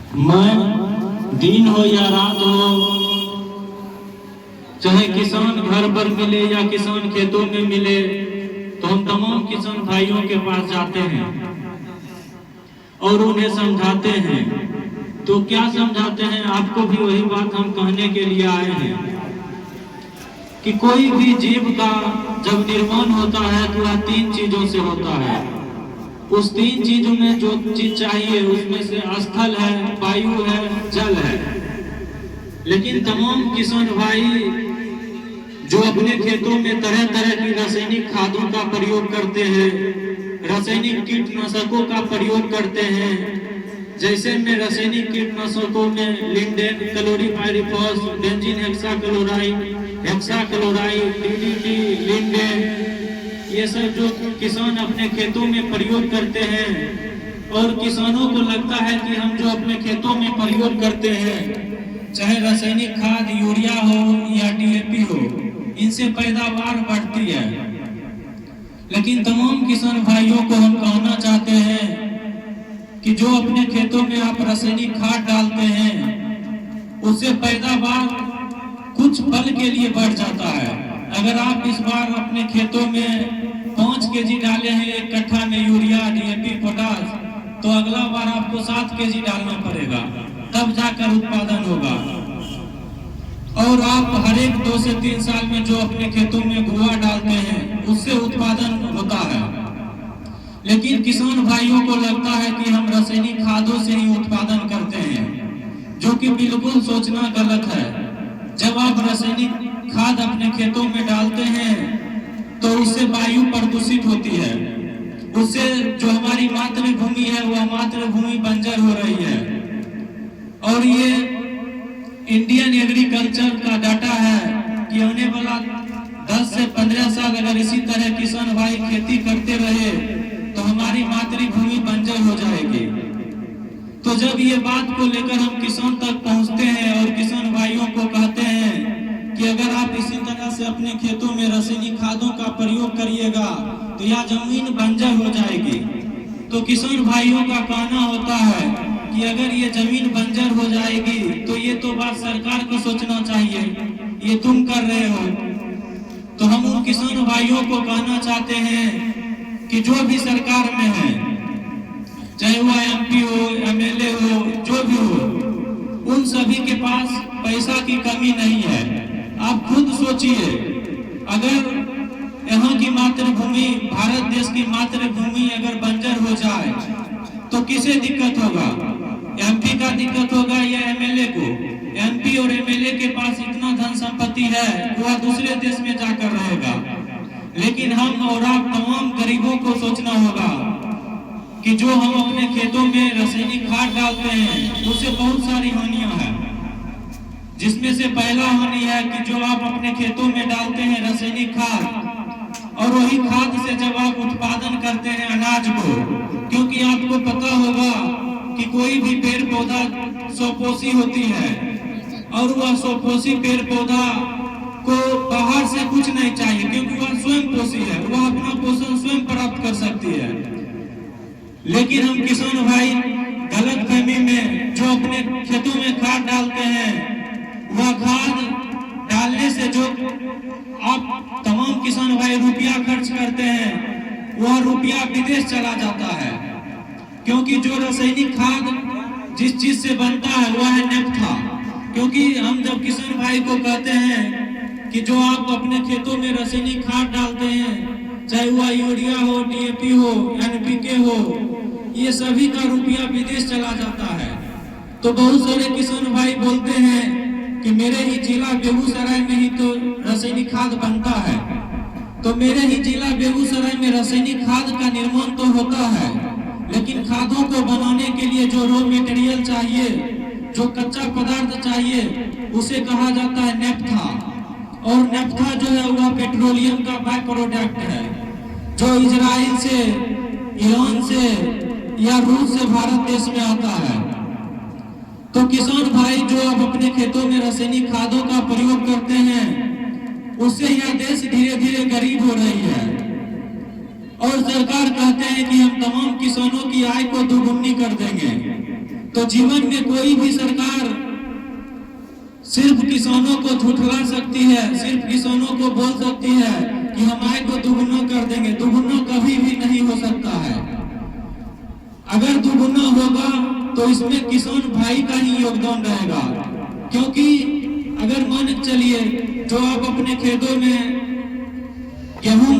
मैं दिन हो या रात हो, चाहे किसान घर पर मिले या किसान खेतों में मिले, तो हम तमाम किसान भाइयों के पास जाते हैं और उन्हें समझाते हैं। तो क्या समझाते हैं? आपको भी वही बात हम कहने के लिए आए हैं कि कोई भी जीव का जब निर्माण होता है तो वह 3 चीजों से होता है। उस 3 चीजों में जो चीज चाहिए उसमें से स्थल है, वायु है, जल है। लेकिन तमाम किसान भाई जो अपने खेतों में तरह तरह की रासायनिक खादों का प्रयोग करते हैं, रासायनिक कीटनाशकों का प्रयोग करते हैं, जैसे में रासायनिक कीटनाशकों में lindane, chlorpyrifos, benzene hexachloride, DDT, lindane, ये सब जो किसान अपने खेतों में प्रयोग करते हैं और किसानों को लगता है कि हम जो अपने खेतों में प्रयोग करते हैं, चाहे रासायनिक खाद यूरिया हो या डीएपी हो, इनसे पैदावार बढ़ती है। लेकिन तमाम किसान भाइयों को हम कहना चाहते हैं कि जो अपने खेतों में आप रासायनिक खाद डालते हैं उससे पैदावार कुछ पल के लिए बढ़ जाता है। अगर आप इस बार अपने खेतों में 5 केजी डाले हैं 1 कट्ठा में यूरिया, डीएपी, पोटास, तो अगला बार आपको 7 केजी डालना पड़ेगा, तब जाकर उत्पादन होगा। और आप हर एक 2 से 3 साल में जो अपने खेतों में गुआ डालते हैं उससे उत्पादन होता है। लेकिन किसान भाइयों को लगता है कि हम रासायनिक खादों से ही उत्पादन करते हैं, जो कि बिल्कुल सोचना गलत है। जब आप रासायनिक खाद अपने खेतों में डालते हैं तो उससे वायु प्रदूषित होती है, उससे जो हमारी मातृभूमि है वह मातृभूमि बंजर हो रही है। और ये इंडियन एग्रीकल्चर का डाटा है कि आने वाला 10 से 15 साल अगर इसी तरह किसान भाई खेती करते रहे तो हमारी मातृभूमि बंजर हो जाएगी। तो जब ये बात को लेकर हम किसान तक पहुंचते हैं और किसान भाइयों को कहते हैं कि अगर आप इसी तरह से अपने खेतों में रासायनिक खादों का प्रयोग करिएगा तो यह जमीन बंजर हो जाएगी, तो किसान भाइयों का कहना होता है कि अगर ये जमीन बंजर हो जाएगी तो ये तो बात सरकार को सोचना चाहिए, ये तुम कर रहे हो। तो हम उन किसान भाइयों को कहना चाहते हैं कि जो भी सरकार में है, चाहे वह एमपी हो, एमएलए हो, जो भी हो, उन सभी के पास पैसा की कमी नहीं है। आप खुद सोचिए, अगर यहाँ की मातृभूमि, भारत देश की मातृभूमि अगर बंजर हो जाए तो किसे दिक्कत होगा? एमपी का दिक्कत होगा या एमएलए को? एमपी और एमएलए के पास इतना धन संपत्ति है वह दूसरे देश में जाकर रहेगा। लेकिन हम और आप तमाम गरीबों को सोचना होगा कि जो हम अपने खेतों में रासायनिक खाद डालते हैं उससे बहुत सारी हानियां हैं, जिसमें से पहला हानि है कि जो आप अपने खेतों में डालते हैं रासायनिक खाद, और वही खाद से जब आप उत्पादन करते हैं अनाज को, क्योंकि आपको पता होगा कि कोई भी पेड़ पौधा स्वपोषी होती है और वह स्वपोषी पेड़ पौधा को बाहर से कुछ नहीं चाहिए, क्योंकि वह स्वयं पोषी है, वह अपना पोषण स्वयं प्राप्त कर सकती है। लेकिन हम किसान भाई गलत फहमी में जो अपने खेतों में खाद डालते हैं, वह खाद डालने से जो आप तमाम किसान भाई रुपया खर्च करते हैं वह रुपया विदेश चला जाता है, क्योंकि जो रासायनिक खाद जिस चीज से बनता है वह है नेप्था। क्योंकि हम जब किसान भाई को कहते हैं कि जो आप अपने खेतों में रासायनिक खाद डालते हैं, चाहे वह यूरिया हो, डीएपी हो, एनपीके हो, ये सभी का रुपया विदेश चला जाता है। तो बहुत सारे किसान भाई बोलते हैं कि मेरे ही जिला बेगूसराय में ही तो रासायनिक खाद बनता है। तो मेरे ही जिला बेगूसराय में रासायनिक खाद का निर्माण तो होता है, लेकिन खादों को बनाने के लिए जो रॉ मटेरियल चाहिए, जो कच्चा पदार्थ चाहिए, उसे कहा जाता है नेप्था। और नेप्था जो है वह पेट्रोलियम का बाय प्रोडक्ट है, जो इजराइल से, ईरान से या रूस से भारत देश में आता है। तो किसान भाई जो अब अपने खेतों में रासायनिक खादों का प्रयोग करते हैं उससे यह देश धीरे धीरे गरीब हो रही है। और सरकार कहते हैं कि हम तमाम किसानों की आय को दोगुनी कर देंगे, तो जीवन में कोई भी सरकार सिर्फ किसानों को झुठला सकती है, सिर्फ किसानों को बोल सकती है कि हम आय को दुगुना कर देंगे। दुगुना कभी भी नहीं हो सकता है। अगर दुगुना होगा तो इसमें किसान भाई का ही योगदान रहेगा, क्योंकि अगर मान चलिए जो आप अपने खेतों में गेहूं